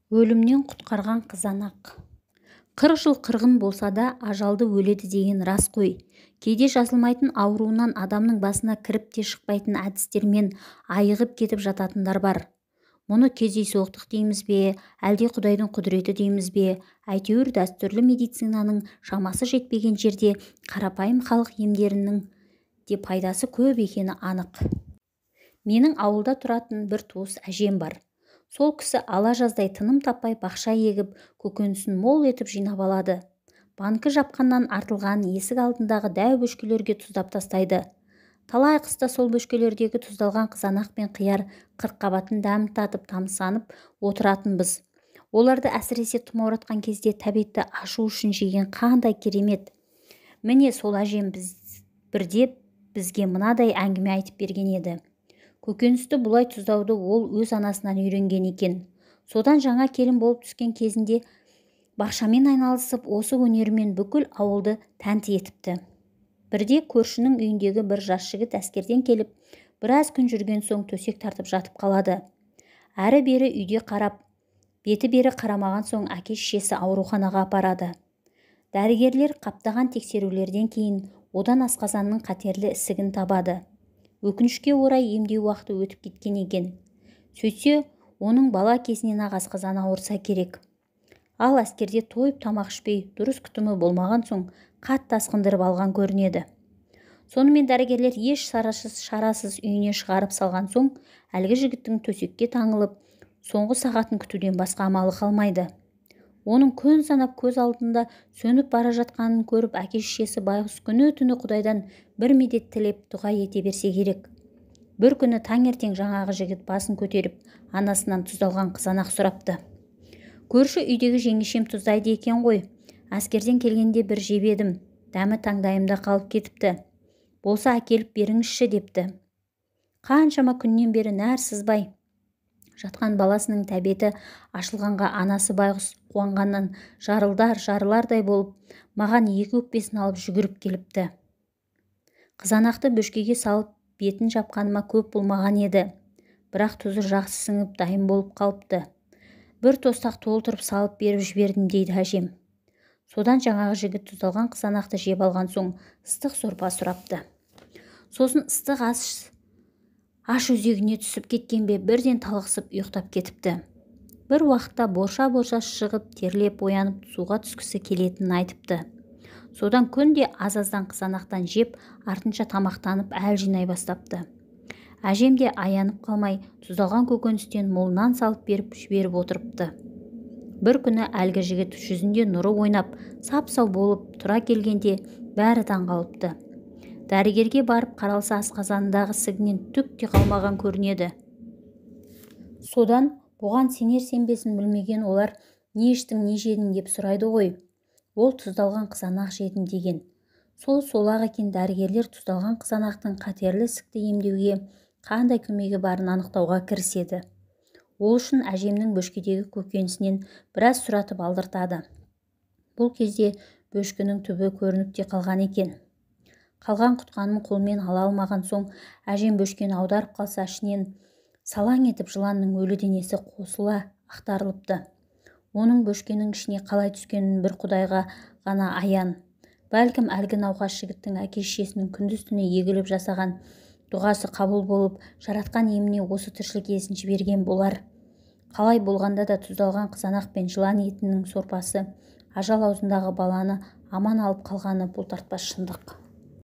Өлімнен құтқарған қызанақ. 40 жыл қырғын болса да ажалды өледі деген рас қой. Кейде жазылмайтын ауруынан адамның басына кіріп те шықпайтын әдістермен айығып кетіп жататындар бар. Мұны кездейсоқтық дейміз бе, әлде Құдайдың құдіреті дейміз бе, әйтеуір дәстүрлі медицинаның шамасы жетпеген жерде қарапайым халық емдерінің де пайдасы көп екені анық. Менің ауылда тұратын бір туыс әжем бар. Сол кісі ала жаздай тыным таппай бақша егіп, көкөнісін мол етіп жинап алады. Банкі жапқаннан артылған есік алдындағы дәу бөшкелерге тұздап тастайды. Талай қыста сол бөшкелердегі тұздалған қызанақ пен қияр қырыққабатын дәм татып тамсанып отыратынбыз. Оларды әсіресе тұмауратқан кезде тәбетті ашу үшін жеген қандай керемет. Міне сол әжем бірде бізге мынадай әңгіме айтып берген еді. Көкөністі бұлай тұздауды ол өз анасынан үйренген екен. Содан жаңа келін болып түскен кезінде бақшамен айналысып, осы өнерімен бүкіл ауылды тәнті етіпті. Бірде көршінің үйіндегі бір жас жігіт әскерден келіп, біраз күн жүрген соң төсек тартып жатып қалады. Әрі-бері үйде қарап, беті-бері қарамаған соң әке-шешесі ауруханаға апарады. Дәрігерлер қаптаған тексерулерден кейін одан асқазанның қатерлі ісігін табады. Өкінішке орай емдеу уақыты өтіп кеткен екен. Сөйтсе, оның бала кезінен-ақ асқазаны ауырса керек. Ал әскерде тойып тамақ ішпей, дұрыс күтімі болмаған соң қатты асқындырып алған көрінеді. Сонымен дәрігерлер еш шарасыз үйіне шығарып салған соң, әлгі жігіттің төсекке таңылып, соңғы сағатын күтуден басқа амалы қалмайды. Оның күн санап көз алдында сөніп бара жатқанын көріп, әке-шешесі байғұс күні-түні Құдайдан бір медет тілеп дұға ете берсе керек. Бір күні таңертең жаңағы жігіт басын көтеріп, анасынан тұздалған қызанақ сұрапты. Көрші үйдегі жеңешем тұздайды екен ғой. Әскерден келгенде бір жеп едім, дәмі таңдайымда қалып кетіпті. Болса әкеліп беріңізші депті. Қаншама күннен бері нәр сызбай жатқан баласының тәбеті ашылғанға анасы байғұс қуанғаннан жарылардай болып, маған екі өкпесін алып жүгіріп келіпті. Қызанақты бөшкеге салып бетін жапқаныма көп болмаған еді, бірақ тұзы жақсы сіңіп дайын болып қалыпты. Бір тостақ толтырып салып беріп жібердім дейді әжем. Содан жаңағы жігіт тұздалған қызанақты жеп алған соң ыстық сорпа сұрапты. Сосын ыстық аш өзегіне түсіп кеткен бе, бірден талықсып ұйықтап кетіпті. Бір уақытта борша-борша шығып, терлеп оянып, суға түскісі келетінін айтыпты. Содан күнде аз-аздан қызанақтан жеп, артынша тамақтанып әл жинай бастапты. Әжем де аянып қалмай, тұздалған көкөністен молынан салып беріп жіберіп отырыпты. Бір күні әлгі жігіт жүзінде нұры ойнап, сап-сау болып тұра келгенде бәрі таңғалыпты. Дәрігерге барып қаралса, асқазанындағы ісігінен түк те қалмаған көрінеді. Содан бұған сенер-сенбесін білмеген олар не іштің, не жедің деп сұрайды ғой. Ол тұздалған қызанақ жедім деген. Сол-ақ екен. Дәрігерлер тұздалған қызанақтың қатерлі ісікті емдеуге қандай көмегі барын анықтауға кіріседі. Ол үшін әжемнің бөшкедегі көкөнісінен біраз сұратып алдыртады. Бұл кезде бөшкенің түбі көрініп те қалған екен. Қалған құтқанын қолмен ала алмаған соң, әжем бөшкені аударып қалса, ішінен салаң етіп жыланның өлі денесі қосыла ақтарылыпты. Оның бөшкенің ішіне қалай түскенін бір Құдайға ғана аян. Бәлкім әлгі науқас жігіттің әке-шешесінің күндіз-түні егіліп жасаған дұғасы қабыл болып, жаратқан еміне осы тіршілік иесін жіберген болар. Қалай болғанда да тұздалған қызанақ пен жылан етінің сорпасы ажал аузындағы баланы аман алып қалғаны бұлтартпас шындық.